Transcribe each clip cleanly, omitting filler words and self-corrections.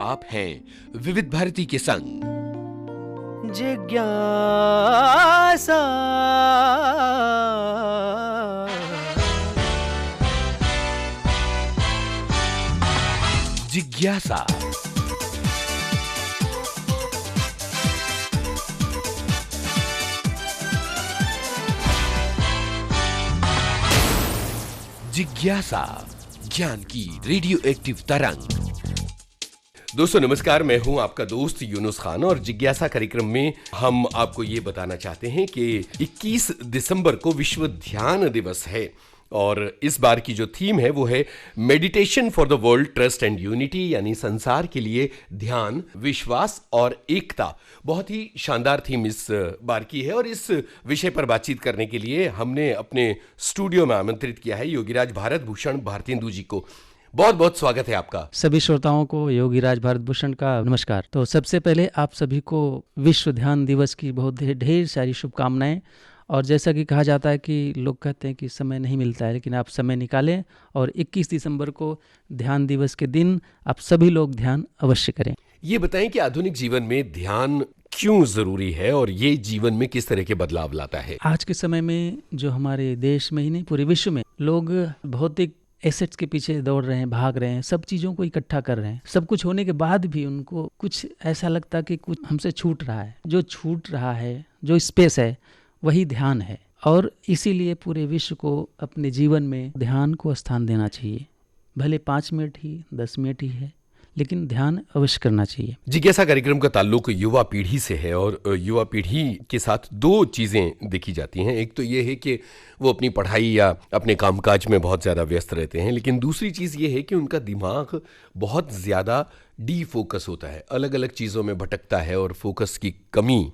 आप हैं विविध भारती के संग। जिज्ञासा जिज्ञासा जिज्ञासा, ज्ञान की रेडियो एक्टिव तरंग। दोस्तों नमस्कार, मैं हूं आपका दोस्त यूनुस खान और जिज्ञासा कार्यक्रम में हम आपको ये बताना चाहते हैं कि 21 दिसंबर को विश्व ध्यान दिवस है और इस बार की जो थीम है वो है meditation for the world, trust and unity, यानी संसार के लिए ध्यान, विश्वास और एकता। बहुत ही शानदार थीम इस बार की है और इस विषय पर बातचीत करने के लिए हमने अपने स्टूडियो में आमंत्रित किया है योगीराज भारत भूषण भारतेंदु जी को। बहुत बहुत स्वागत है आपका। सभी श्रोताओं को योगीराज भारत भूषण का नमस्कार। तो सबसे पहले आप सभी को विश्व ध्यान दिवस की बहुत ढेर सारी शुभकामनाएं। और जैसा कि कहा जाता है कि लोग कहते हैं कि समय नहीं मिलता है, लेकिन आप समय निकालें और 21 दिसंबर को ध्यान दिवस के दिन आप सभी लोग ध्यान अवश्य करें। ये बताएं कि आधुनिक जीवन में ध्यान क्यों जरूरी है और ये जीवन में किस तरह के बदलाव लाता है। आज के समय में जो हमारे देश में ही नहीं पूरे विश्व में लोग भौतिक एसेट्स के पीछे दौड़ रहे हैं, भाग रहे हैं, सब चीज़ों को इकट्ठा कर रहे हैं। सब कुछ होने के बाद भी उनको कुछ ऐसा लगता कि कुछ हमसे छूट रहा है। जो छूट रहा है, जो स्पेस है, वही ध्यान है। और इसीलिए पूरे विश्व को अपने जीवन में ध्यान को स्थान देना चाहिए। भले 5 मिनट ही 10 मिनट ही है, लेकिन ध्यान अवश्य करना चाहिए। जिज्ञासा कार्यक्रम का ताल्लुक युवा पीढ़ी से है और युवा पीढ़ी के साथ 2 चीज़ें देखी जाती हैं। एक तो ये है कि वो अपनी पढ़ाई या अपने कामकाज में बहुत ज़्यादा व्यस्त रहते हैं, लेकिन दूसरी चीज़ ये है कि उनका दिमाग बहुत ज़्यादा डीफोकस होता है, अलग अलग चीज़ों में भटकता है और फोकस की कमी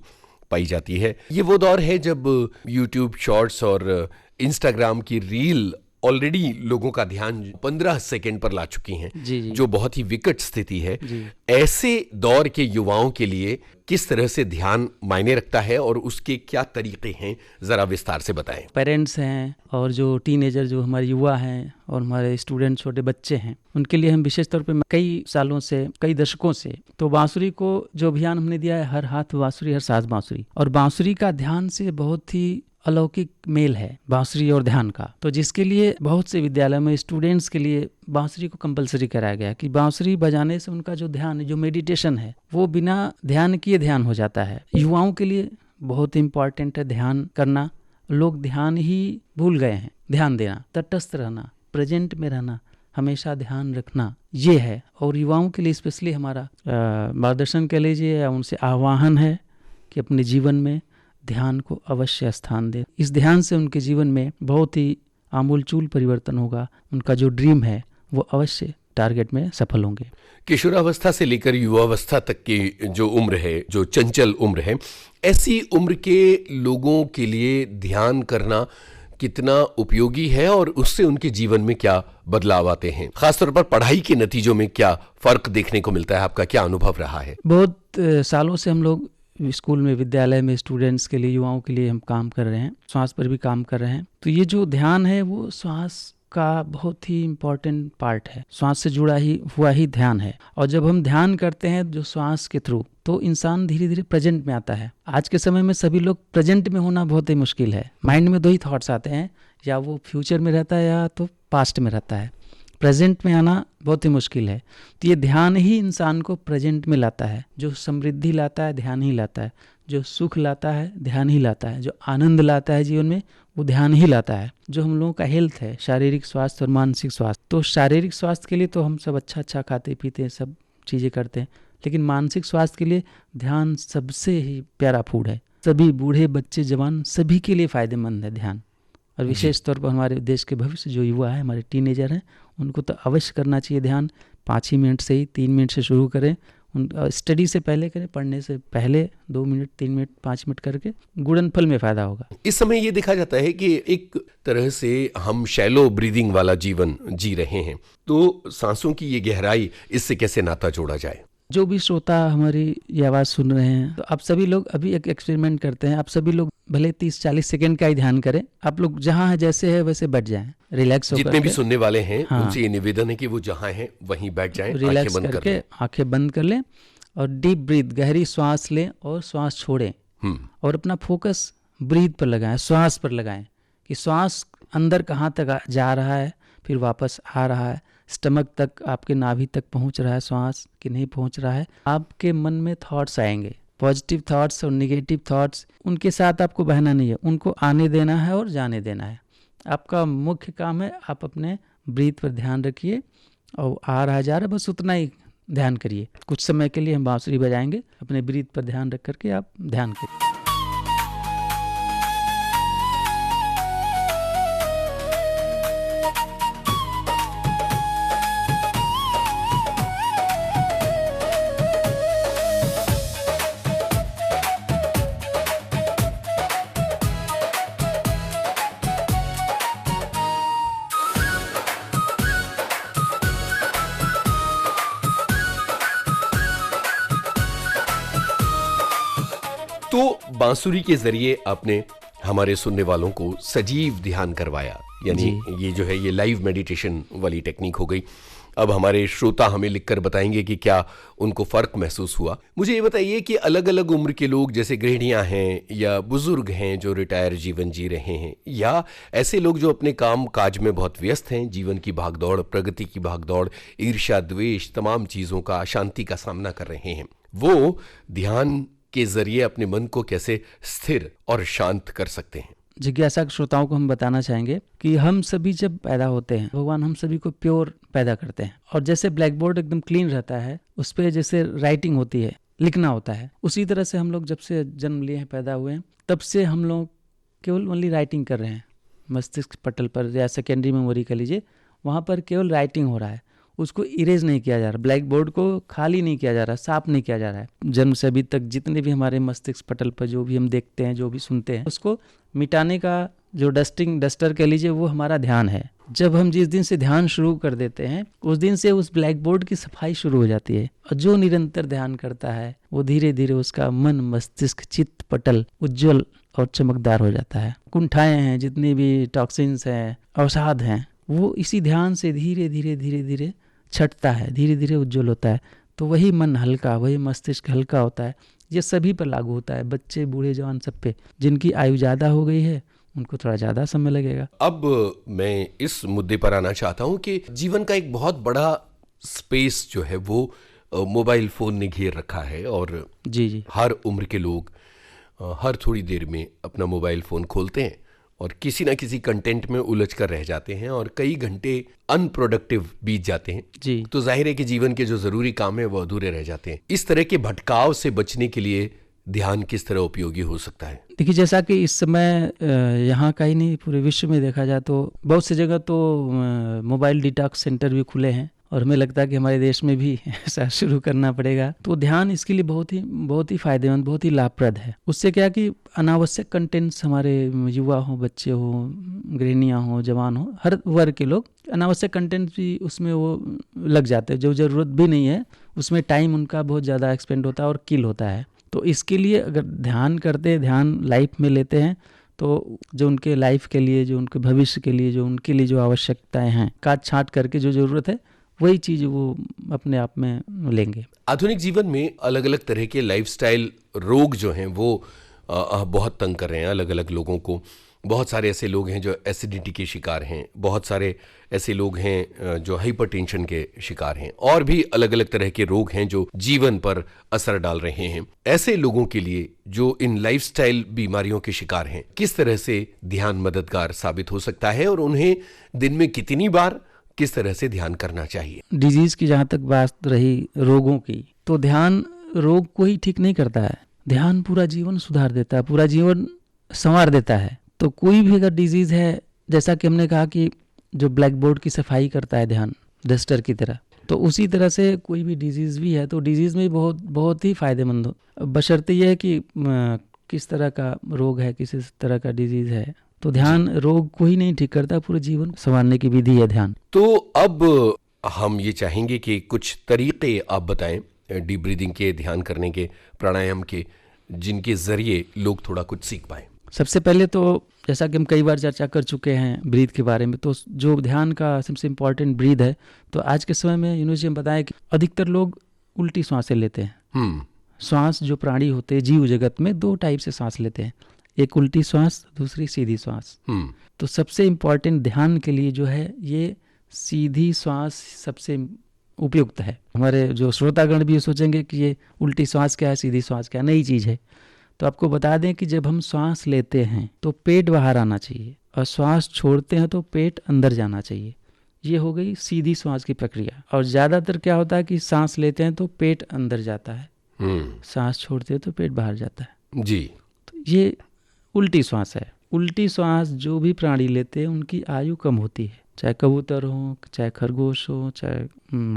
पाई जाती है। ये वो दौर है जब यूट्यूब शॉर्ट्स और इंस्टाग्राम की रील ऑलरेडी लोगों का ध्यान 15 सेकंड पर ला चुकी हैं, जी। जो बहुत ही विकट स्थिति है। जी। ऐसे दौर के युवाओं के लिए किस तरह से ध्यान मायने रखता है और उसके क्या तरीके हैं, जरा विस्तार से बताएं। पेरेंट्स हैं और जो टीनेजर, जो हमारे युवा हैं और हमारे स्टूडेंट, छोटे बच्चे हैं, उनके लिए हम विशेष तौर पे कई सालों से, कई दशकों से तो बांसुरी को जो अभियान हमने दिया है, हर हाथ बांसुरी हर सांस बांसुरी, और बांसुरी का ध्यान से बहुत ही अलौकिक मेल है बांसुरी और ध्यान का। तो जिसके लिए बहुत से विद्यालयों में स्टूडेंट्स के लिए बांसुरी को कंपलसरी कराया गया कि बांसुरी बजाने से उनका जो ध्यान, जो मेडिटेशन है, वो बिना ध्यान किए ध्यान हो जाता है। युवाओं के लिए बहुत इंपॉर्टेंट है ध्यान करना। लोग ध्यान ही भूल गए हैं। ध्यान देना, तटस्थ रहना, प्रेजेंट में रहना, हमेशा ध्यान रखना, ये है। और युवाओं के लिए स्पेशली हमारा मार्गदर्शन कह लीजिए या उनसे आह्वान है कि अपने जीवन में ध्यान को अवश्य स्थान दें। इस ध्यान से उनके जीवन में बहुत ही आमूलचूल परिवर्तन होगा। उनका जो ड्रीम है वो अवश्य टारगेट में सफल होंगे। किशोरावस्था से लेकर युवावस्था तक की जो उम्र है, जो चंचल उम्र है, ऐसी उम्र के लोगों के लिए ध्यान करना कितना उपयोगी है और उससे उनके जीवन में क्या बदलाव आते हैं? खासतौर पर पढ़ाई के नतीजों में क्या फर्क देखने को मिलता है? आपका क्या अनुभव रहा है? बहुत सालों से हम लोग स्कूल में, विद्यालय में स्टूडेंट्स के लिए, युवाओं के लिए हम काम कर रहे हैं, श्वास पर भी काम कर रहे हैं। तो ये जो ध्यान है वो श्वास का बहुत ही इम्पोर्टेंट पार्ट है। श्वास से जुड़ा ही हुआ ही ध्यान है। और जब हम ध्यान करते हैं जो श्वास के थ्रू, तो इंसान धीरे धीरे प्रेजेंट में आता है। आज के समय में सभी लोग प्रेजेंट में होना बहुत ही मुश्किल है। माइंड में 2 ही थॉट्स आते हैं, या वो फ्यूचर में रहता है या तो पास्ट में रहता है। प्रेजेंट में आना बहुत ही मुश्किल है। तो ये ध्यान ही इंसान को प्रेजेंट में लाता है। जो समृद्धि लाता है ध्यान ही लाता है, जो सुख लाता है ध्यान ही लाता है, जो आनंद लाता है जीवन में वो ध्यान ही लाता है। जो हम लोगों का हेल्थ है, शारीरिक स्वास्थ्य और मानसिक स्वास्थ्य, तो शारीरिक स्वास्थ्य के लिए तो हम सब अच्छा खाते पीते हैं, सब चीज़ें करते हैं, लेकिन मानसिक स्वास्थ्य के लिए ध्यान सबसे ही प्यारा फूड है। सभी बूढ़े, बच्चे, जवान, सभी के लिए फ़ायदेमंद है ध्यान। और विशेष तौर पर हमारे देश के भविष्य जो युवा है, हमारे टीनेजर हैं, उनको तो अवश्य करना चाहिए ध्यान। 5 ही मिनट से ही 3 मिनट से शुरू करें। स्टडी से पहले करें, पढ़ने से पहले 2 मिनट, 3 मिनट, 5 मिनट करके गुणनफल में फ़ायदा होगा। इस समय ये देखा जाता है कि एक तरह से हम शैलो ब्रीदिंग वाला जीवन जी रहे हैं, तो सांसों की ये गहराई, इससे कैसे नाता जोड़ा जाए? जो भी श्रोता हमारी ये आवाज़ सुन रहे हैं, तो आप सभी लोग अभी एक एक्सपेरिमेंट करते हैं। आप सभी लोग भले 30-40 सेकंड का ही ध्यान करें। आप लोग जहाँ है जैसे है वैसे बैठ जाएं, रिलैक्स होकर जितने भी सुनने वाले हैं हाँ, उनसे ये निवेदन है कि वो जहाँ हैं वहीं बैठ जाएं, आंखें रिलैक्स बंद कर करके लें। आंखें बंद कर लें और डीप ब्रीथ, गहरी श्वास लें और श्वास छोड़ें। और अपना फोकस ब्रीथ पर लगाएं, श्वास पर लगाएं कि श्वास अंदर कहाँ तक जा रहा है, फिर वापस आ रहा है, स्टमक तक, आपके नाभि तक पहुँच रहा है श्वास कि नहीं पहुँच रहा है। आपके मन में थॉट्स आएंगे, पॉजिटिव थॉट्स और नेगेटिव थॉट्स, उनके साथ आपको बहना नहीं है, उनको आने देना है और जाने देना है। आपका मुख्य काम है आप अपने ब्रीथ पर ध्यान रखिए और आ रहा जा रहा, बस उतना ही ध्यान करिए। कुछ समय के लिए हम बांसुरी बजाएंगे, अपने ब्रीथ पर ध्यान रख करके आप ध्यान करिए। तो बांसुरी के जरिए आपने हमारे सुनने वालों को सजीव ध्यान करवाया, यानी ये जो है ये लाइव मेडिटेशन वाली टेक्निक हो गई। अब हमारे श्रोता हमें लिखकर बताएंगे कि क्या उनको फर्क महसूस हुआ। मुझे ये बताइए कि अलग अलग उम्र के लोग, जैसे गृहिणियां हैं या बुजुर्ग हैं जो रिटायर जीवन जी रहे हैं, या ऐसे लोग जो अपने काम काज में बहुत व्यस्त हैं, जीवन की भागदौड़, प्रगति की भागदौड़, ईर्ष्या, द्वेष, तमाम चीज़ों का, अशांति का सामना कर रहे हैं, वो ध्यान के जरिए अपने मन को कैसे स्थिर और शांत कर सकते हैं। जिज्ञासा श्रोताओं को हम बताना चाहेंगे कि हम सभी जब पैदा होते हैं, भगवान हम सभी को प्योर पैदा करते हैं, और जैसे ब्लैक बोर्ड एकदम क्लीन रहता है, उस पर जैसे राइटिंग होती है, लिखना होता है, उसी तरह से हम लोग जब से जन्म लिए हैं, पैदा हुए हैं, तब से हम लोग केवल ओनली राइटिंग कर रहे हैं मस्तिष्क पटल पर, या सेकेंडरी मेमोरी कह लीजिए, वहाँ पर केवल राइटिंग हो रहा है, उसको इरेज नहीं किया जा रहा, ब्लैक बोर्ड को खाली नहीं किया जा रहा, साफ नहीं किया जा रहा है। जन्म से अभी तक जितने भी हमारे मस्तिष्क पटल पर जो भी हम देखते हैं, जो भी सुनते हैं, उसको मिटाने का जो डस्टर कह लीजिए, वो हमारा ध्यान है। जब हम जिस दिन से ध्यान शुरू कर देते हैं, उस दिन से उस ब्लैक बोर्ड की सफाई शुरू हो जाती है, और जो निरंतर ध्यान करता है वो धीरे धीरे उसका मन, मस्तिष्क, चित्त पटल उज्जवल और चमकदार हो जाता है। कुंठाएं हैं, जितनी भी टॉक्सिन्स हैं, अवसाद हैं, वो इसी ध्यान से धीरे धीरे धीरे धीरे छटता है, धीरे धीरे उज्जवल होता है। तो वही मन हल्का, वही मस्तिष्क हल्का होता है। ये सभी पर लागू होता है, बच्चे, बूढ़े, जवान, सब पे। जिनकी आयु ज़्यादा हो गई है उनको थोड़ा ज़्यादा समय लगेगा। अब मैं इस मुद्दे पर आना चाहता हूँ कि जीवन का एक बहुत बड़ा स्पेस जो है वो मोबाइल फ़ोन ने घेर रखा है, और जी हर उम्र के लोग हर थोड़ी देर में अपना मोबाइल फ़ोन खोलते हैं और किसी ना किसी कंटेंट में उलझ कर रह जाते हैं, और कई घंटे अनप्रोडक्टिव बीत जाते हैं जी। तो जाहिर है कि जीवन के जो ज़रूरी काम है वो अधूरे रह जाते हैं। इस तरह के भटकाव से बचने के लिए ध्यान किस तरह उपयोगी हो सकता है? देखिए, जैसा कि इस समय यहाँ का ही नहीं, पूरे विश्व में देखा जाए तो बहुत सी जगह तो मोबाइल डिटॉक्स सेंटर भी खुले हैं, और हमें लगता है कि हमारे देश में भी ऐसा शुरू करना पड़ेगा। तो ध्यान इसके लिए बहुत ही फायदेमंद, बहुत ही लाभप्रद है। उससे क्या कि अनावश्यक कंटेंट्स, हमारे युवा हो, बच्चे हो, गृहिणियाँ हो, जवान हो, हर वर्ग के लोग, अनावश्यक कंटेंट भी उसमें वो लग जाते हैं, जो ज़रूरत भी नहीं है, उसमें टाइम उनका बहुत ज़्यादा एक्सपेंड होता है और किल होता है। तो इसके लिए अगर ध्यान करते, ध्यान लाइफ में लेते हैं, तो जो उनके लाइफ के लिए, जो उनके भविष्य के लिए, जो उनके लिए जो आवश्यकताएं हैं, काट छाँट करके जो ज़रूरत है, वही चीज़ वो अपने आप में लेंगे। आधुनिक जीवन में अलग अलग तरह के लाइफस्टाइल रोग जो हैं वो बहुत तंग कर रहे हैं अलग अलग लोगों को। बहुत सारे ऐसे लोग हैं जो एसिडिटी के शिकार हैं, बहुत सारे ऐसे लोग हैं जो हाइपरटेंशन के शिकार हैं, और भी अलग अलग तरह के रोग हैं जो जीवन पर असर डाल रहे हैं। ऐसे लोगों के लिए जो इन लाइफस्टाइल बीमारियों के शिकार हैं, किस तरह से ध्यान मददगार साबित हो सकता है, और उन्हें दिन में कितनी बार किस तरह से ध्यान करना चाहिए? डिजीज की जहाँ तक बात रही रोगों की, तो ध्यान रोग को ही ठीक नहीं करता है, ध्यान पूरा जीवन सुधार देता है, पूरा जीवन संवार देता है। तो कोई भी अगर डिजीज है, जैसा कि हमने कहा कि जो ब्लैक बोर्ड की सफाई करता है ध्यान, डस्टर की तरह, तो उसी तरह से कोई भी डिजीज भी है तो डिजीज में बहुत ही फायदेमंद हो, बशर्ते यह है कि किस तरह का रोग है, किस तरह का डिजीज है। तो ध्यान रोग को ही नहीं ठीक करता, पूरे जीवन संवारने की विधि है ध्यान। तो अब हम ये चाहेंगे कि कुछ तरीके आप बताएं डीप ब्रीदिंग के, ध्यान करने के, प्राणायाम के, जिनके जरिए लोग थोड़ा कुछ सीख पाए? सबसे पहले तो जैसा कि हम कई बार चर्चा कर चुके हैं ब्रीथ के बारे में, तो जो ध्यान का सबसे इम्पोर्टेंट ब्रीथ है, तो आज के समय में यूनिवर्सिटी में बताया कि अधिकतर लोग उल्टी सांसें लेते हैं। सांस जो प्राणी होते हैं जीव जगत में 2 टाइप से सांस लेते हैं, एक उल्टी सांस, दूसरी सीधी सांस। तो सबसे इम्पोर्टेंट ध्यान के लिए जो है ये सीधी सांस सबसे उपयुक्त है। हमारे जो श्रोतागण भी सोचेंगे कि ये उल्टी सांस क्या है, सीधी सांस क्या है, नई चीज़ है। तो आपको बता दें कि जब हम सांस लेते हैं तो पेट बाहर आना चाहिए और सांस छोड़ते हैं तो पेट अंदर जाना चाहिए। ये हो गई सीधी सांस की प्रक्रिया। और ज़्यादातर क्या होता है कि सांस लेते हैं तो पेट अंदर जाता है, सांस छोड़ते हैं तो पेट बाहर जाता है जी। तो ये उल्टी सांस है। उल्टी सांस जो भी प्राणी लेते हैं उनकी आयु कम होती है, चाहे कबूतर हो, चाहे खरगोश हो, चाहे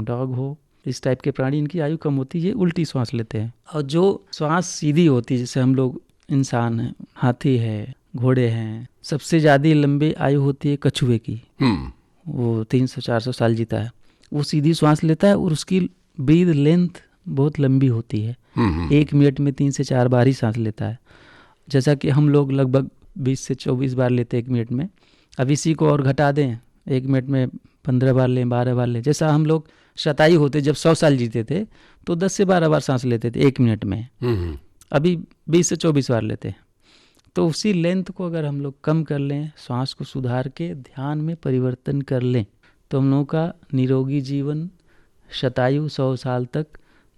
डॉग हो, इस टाइप के प्राणी, इनकी आयु कम होती है, ये उल्टी सांस लेते हैं। और जो सांस सीधी होती है, जैसे हम लोग इंसान हैं, हाथी है, घोड़े हैं, सबसे ज़्यादा लंबी आयु होती है कछुए की, वो 300-400 साल जीता है। वो सीधी सांस लेता है और उसकी ब्रीथ लेंथ बहुत लंबी होती है, 1 मिनट में 3 से 4 बार ही सांस लेता है, जैसा कि हम लोग लगभग 20 से 24 बार लेते हैं 1 मिनट में। अब इसी को और घटा दें, 1 मिनट में 15 बार लें, 12 बार लें। जैसा हम लोग शतायु होते जब 100 साल जीते थे तो 10 से 12 बार सांस लेते थे 1 मिनट में, अभी 20 से 24 बार लेते हैं। तो उसी लेंथ को अगर हम लोग कम कर लें, सांस को सुधार के ध्यान में परिवर्तन कर लें, तो हम लोगों का निरोगी जीवन, शतायु 100 साल तक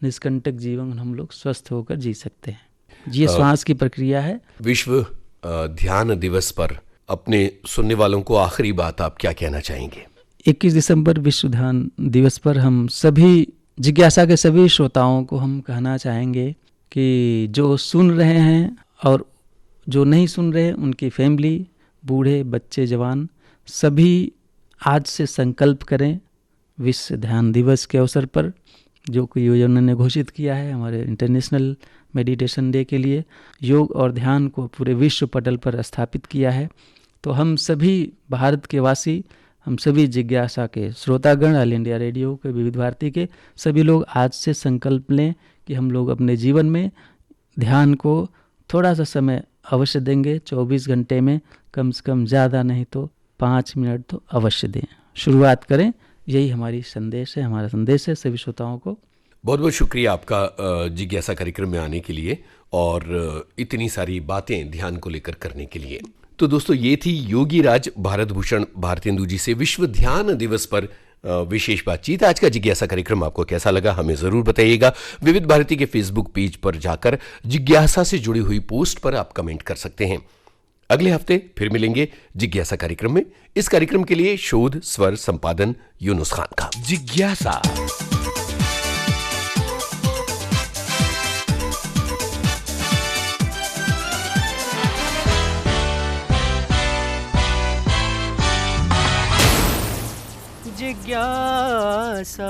निष्कंटक जीवन हम लोग स्वस्थ होकर जी सकते हैं। ये श्वास की प्रक्रिया है। विश्व ध्यान दिवस पर अपने सुनने वालों को आखिरी बात आप क्या कहना चाहेंगे? 21 दिसंबर विश्व ध्यान दिवस पर हम सभी जिज्ञासा के सभी श्रोताओं को हम कहना चाहेंगे कि जो सुन रहे हैं और जो नहीं सुन रहे, उनकी फैमिली, बूढ़े, बच्चे, जवान, सभी आज से संकल्प करें विश्व ध्यान दिवस के अवसर पर, जो कि योजना ने घोषित किया है हमारे इंटरनेशनल मेडिटेशन डे के लिए। योग और ध्यान को पूरे विश्व पटल पर स्थापित किया है। तो हम सभी भारत के वासी, हम सभी जिज्ञासा के श्रोतागण, ऑल इंडिया रेडियो के, विविध भारती के सभी लोग आज से संकल्प लें कि हम लोग अपने जीवन में ध्यान को थोड़ा सा समय अवश्य देंगे। 24 घंटे में कम से कम, ज़्यादा नहीं तो 5 मिनट तो अवश्य दें, शुरुआत करें। यही हमारी संदेश है, हमारा संदेश है सभी श्रोताओं को। बहुत बहुत शुक्रिया आपका जिज्ञासा कार्यक्रम में आने के लिए और इतनी सारी बातें ध्यान को लेकर करने के लिए। तो दोस्तों, ये थी योगी राज भारत भूषण भारतेंदु जी से विश्व ध्यान दिवस पर विशेष बातचीत। आज का जिज्ञासा कार्यक्रम आपको कैसा लगा हमें जरूर बताइएगा। विविध भारती के फेसबुक पेज पर जाकर जिज्ञासा से जुड़ी हुई पोस्ट पर आप कमेंट कर सकते हैं। अगले हफ्ते फिर मिलेंगे जिज्ञासा कार्यक्रम में। इस कार्यक्रम के लिए शोध, स्वर, संपादन यूनुस खान का। जिज्ञासा जिज्ञासा।